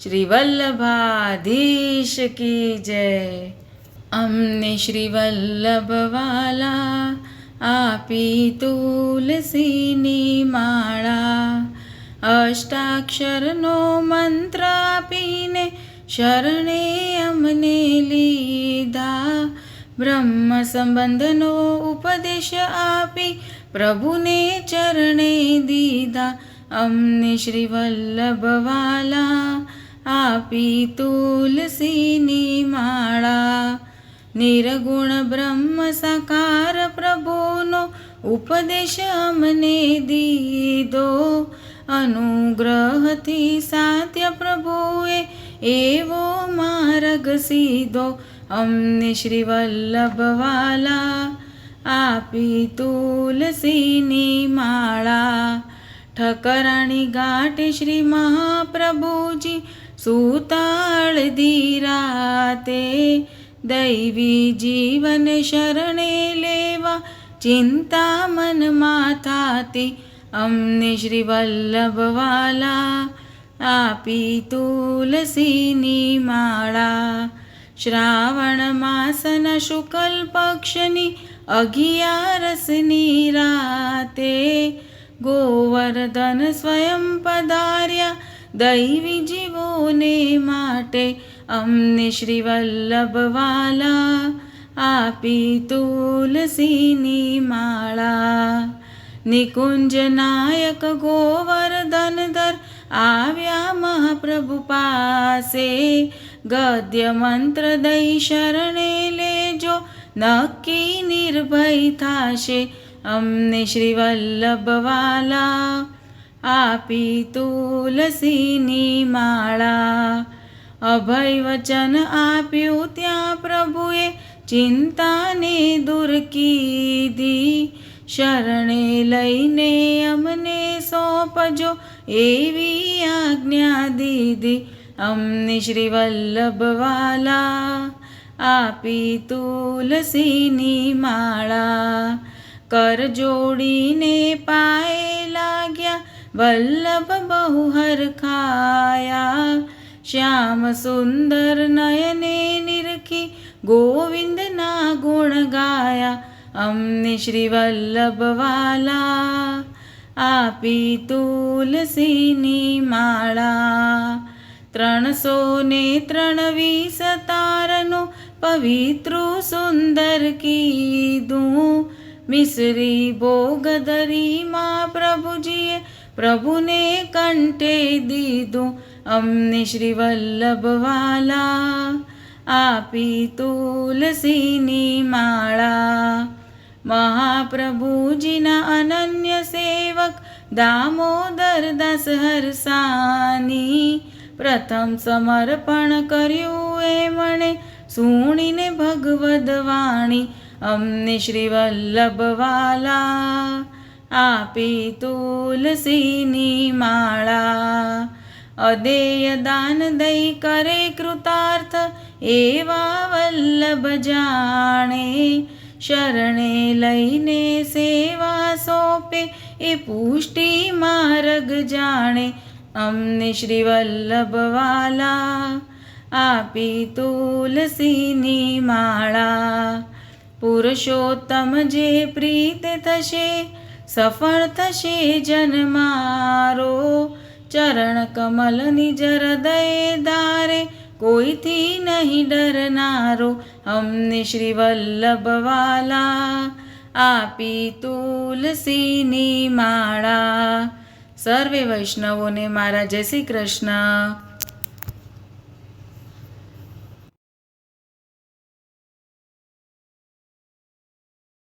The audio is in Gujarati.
શ્રી વલ્લભાધીશ કી જય. અમને શ્રી વલ્લભવાલા આપી તુલસીની માળા, અષ્ટાક્ષરનો મંત્ર આપીને શરણે અમને લીધા, બ્રહ્મ સંબંધનો ઉપદેશ આપી પ્રભુને ચરણે દીધા. અમને શ્રી વલ્લભવાલા આપી તુલસીની માળા, નિર્ગુણ બ્રહ્મ સાકાર પ્રભુનો ઉપદેશ અમને દીધો, અનુગ્રહથી સાધ્ય પ્રભુએ એવો માર્ગ સીધો. અમને શ્રી વલ્લભવાલા આપી તુલસીની માળા, ઠકરાણી ઘાટે શ્રી મહાપ્રભુજી સુતાળ ધીરાતે, દૈવી જીવન શરણે લેવા ચિંતા મનમાં થાતી. અમને શ્રી વલ્લભવાલા આપી તુલસીની માળા, શ્રાવણ માસના શુક્લ પક્ષની 11ની રાતે, ગોવર્ધન સ્વયં પધાર્યા દૈવી જીવોને માટે. અમને શ્રી વલ્લભવાલા આપી તુલસીની માળા, નિકુંજ નાયક ગોવર્ધનધર આવ્યા મહાપ્રભુ પાસે, ગદ્ય મંત્ર દઈ શરણે લેજો નક્કી નિર્ભય થાશે. અમને શ્રી વલ્લભવાલા આપી તુલસીની માળા, અભય વચન આપ્યું ત્યાં પ્રભુએ ચિંતાને દૂર કીધી, શરણે લઈને અમને સોંપજો એવી આજ્ઞા દીધી. અમને શ્રી વલ્લભવાલા આપી તુલસીની માળા, કર જોડીને પાયે લાગ્યા વલ્લભ બહુ હરખાયા, શ્યામ સુંદર નયને નિરખી ગોવિંદના ગુણ ગાયા. અમને શ્રી વલ્લભવાલા આપી તુલસીની માળા, 323 તારનો પવિત્રું સુંદર કીધું, મિસરી ભોગધરીમાં પ્રભુજીએ પ્રભુને કંઠે દીધું. અમને શ્રી વલ્લભવાલા આપી તુલસીની માળા, મહાપ્રભુજીના અનન્ય સેવક દામોદર દાસ હરસાની, પ્રથમ સમર્પણ કર્યું એમણે સુણીને ભગવદ વાણી. અમને શ્રી વલ્લભવાલા આપી તુલસીની માળા, અદેય દાન દઈ કરે કૃતાર્થ એવા વલ્લભ જાણે, શરણે લઈને સેવા સોંપે એ પુષ્ટિ માર્ગ જાણે. અમને શ્રી વલ્લભવાલા આપી તુલસીની માળા, પુરુષોત્તમ જે પ્રીત થશે સફળ થશે જન મારો, ચરણ કમલ નિજ હૃદય ધારે કોઈથી નહીં ડરનારો. અમને શ્રી વલ્લભવાલા આપી તુલસીની માળા. સર્વે વૈષ્ણવોને મારા જય શ્રી કૃષ્ણ.